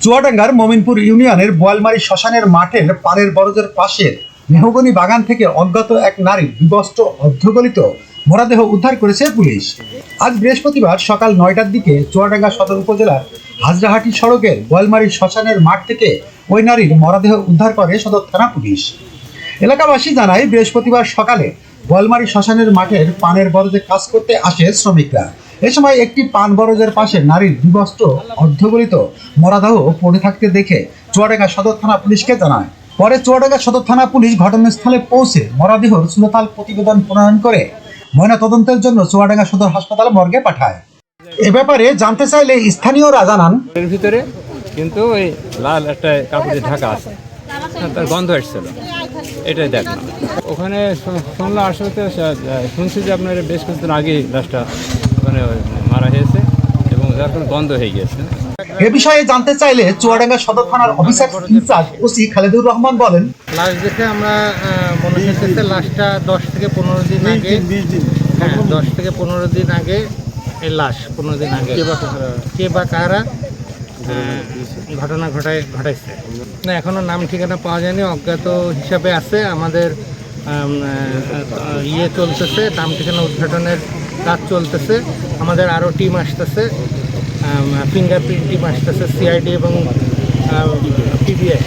চুয়াডাঙ্গার মমিনপুর ইউনিয়নের বোয়ালমারী শ্মশানের মাঠের পানের বরজের পাশে মেহগনি বাগান থেকে অজ্ঞাত এক নারীর বিবস্ত্র অর্ধগলিত মরদেহ উদ্ধার করেছে পুলিশ। আজ বৃহস্পতিবার সকাল ৯টার দিকে চুয়াডাঙ্গা সদর উপজেলার হাজরাহাটি সড়কের বোয়ালমারী শ্মশানের মাঠ থেকে ওই নারীর মরদেহ উদ্ধার করে সদর থানা পুলিশ। এলাকাবাসী জানায়, বৃহস্পতিবার সকালে বোয়ালমারী শ্মশানের মাঠের পানের বরজে কাজ করতে আসে শ্রমিকরা। এ সময় একটি পান বরজের পাশে নারীর বিবস্ত্র অর্ধগলিত মরদেহ পড়ে থাকতে দেখে চুয়াডাঙ্গা সদর থানা পুলিশকে জানায়। পরে চুয়াডাঙ্গা সদর থানা পুলিশ ঘটনাস্থলে পৌঁছে মরদেহর চূড়ান্ত প্রতিবেদন প্রণয়ন করে ময়নাতদন্তের জন্য চুয়াডাঙ্গা সদর হাসপাতাল মর্গে পাঠায়। এ ব্যাপারে জানতে চাইলে স্থানীয়রা জানান, এর ভিতরে কিন্তু ওই লাল একটা কাপড়ে ঢাকা আছে, তার গন্ধ আসছিল, এটাই দেখলাম। ওখানে শুনলাম, আসলে শুনছি যে আপনার বেশ কিছুদিন আগে লাশটা ওখানে মারা হয়েছে এবং যার কোনো গন্ধ হয়ে গিয়েছে। এ বিষয়ে জানতে চাইলে চুয়াডাঙ্গা সদর থানার officer in charge OC Khaledur Rahman বলেন, লাশ দেখে আমরা মনে হচ্ছে লাশটা 10 থেকে 15 দিন আগে, 10 থেকে 15 দিন আগে এই লাশ, 15 দিন আগে কে বা কারা ঘটনা ঘটাইছে না, এখনো নাম ঠিকানা পাওয়া যায়নি, অজ্ঞাত হিসাবে আছে। আমাদের চলতেছে, নাম ঠিকানা উদ্ঘাটনের কাজ চলতেছে। আমাদের আরও টিম আসতেছে, ফিঙ্গারপ্রিন্ট টিম আসতেছে, সিআইডি এবং পিবিআই।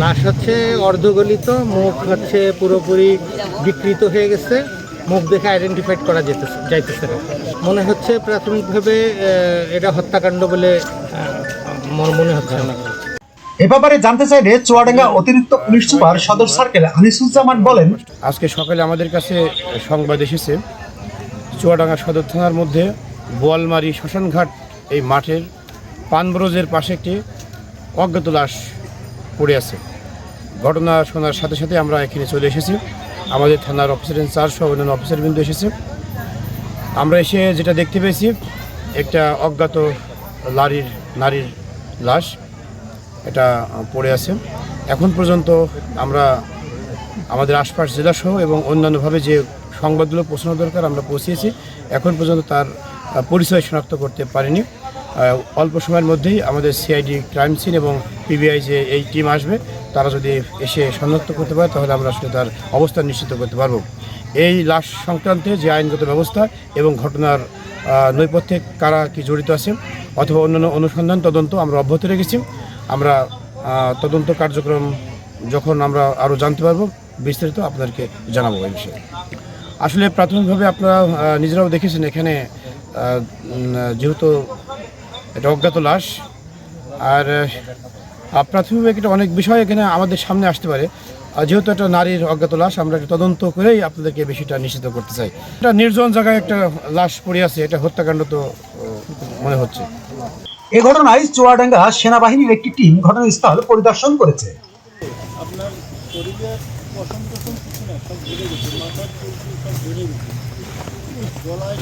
লাশ হচ্ছে অর্ধগলিত, মুখ হচ্ছে পুরোপুরি বিকৃত হয়ে গেছে, মুখ দেখে আইডেন্টিফাইড করা যাইতেছে না। মনে হচ্ছে প্রাথমিকভাবে এটা হত্যাকাণ্ড বলে মনে হচ্ছে না। এ ব্যাপারে জানতে চাইলে চুয়াডাঙ্গা অতিরিক্ত পুলিশ সুপার সদর সার্কেল আনিসুজ্জামান বলেন, আজকে সকালে আমাদের কাছে সংবাদ এসেছে চুয়াডাঙ্গা সদর থানার মধ্যে বোয়ালমারী শ্মশানঘাট এই মাঠের পানবরজের পাশে একটি অজ্ঞাত লাশ পড়ে আছে। ঘটনা শোনার সাথে সাথে আমরা এখানে চলে এসেছি। আমাদের থানার অফিসার ইনচার্জ সহ অন্যান্য অফিসারবৃন্দ এসেছে। আমরা এসে যেটা দেখতে পেয়েছি, একটা অজ্ঞাত নারীর লাশ এটা পড়ে আছে। এখন পর্যন্ত আমরা আমাদের আশপাশ জেলাসহ এবং অন্যান্যভাবে যে সংবাদগুলো পৌঁছানো দরকার আমরা পৌঁছিয়েছি। এখন পর্যন্ত তার পরিচয় শনাক্ত করতে পারিনি। অল্প সময়ের মধ্যেই আমাদের সিআইডি ক্রাইম সিন এবং পিবিআই যে এই টিম আসবে, তারা যদি এসে শনাক্ত করতে পারে তাহলে আমরা আসলে তার অবস্থান নিশ্চিত করতে পারব। এই লাশ সংক্রান্তে যে আইনগত ব্যবস্থা এবং ঘটনার নৈপথ্যে কারা কি জড়িত আছে অথবা অন্যান্য অনুসন্ধান তদন্ত আমরা অব্যাহত রেখেছি। আমরা তদন্ত কার্যক্রম যখন আমরা আরও জানতে পারবো বিস্তারিত আপনাদেরকে জানাবো এই বিষয়ে। আসলে প্রাথমিকভাবে আপনারা নিজেরাও দেখেছেন, এখানে যেহেতু এটা অজ্ঞাত লাশ, আর প্রাথমিকভাবে এটা অনেক বিষয় এখানে আমাদের সামনে আসতে পারে। যেহেতু একটা নারীর অজ্ঞাত লাশ, আমরা একটা তদন্ত করেই আপনাদেরকে বিষয়টা নিশ্চিত করতে চাই। এটা নির্জন জায়গায় একটা লাশ পড়ে আছে, এটা হত্যাকাণ্ড তো মনে হচ্ছে। এ ঘটনায় চুয়াডাঙ্গা সেনাবাহিনীর একটি টিম ঘটনাস্থল পরিদর্শন করেছে। আপনার শরীরের পছন্দ কিছু না, সব ভেঙে গেছে, মাথার চুল সব ভেঙে গেছে, গলায়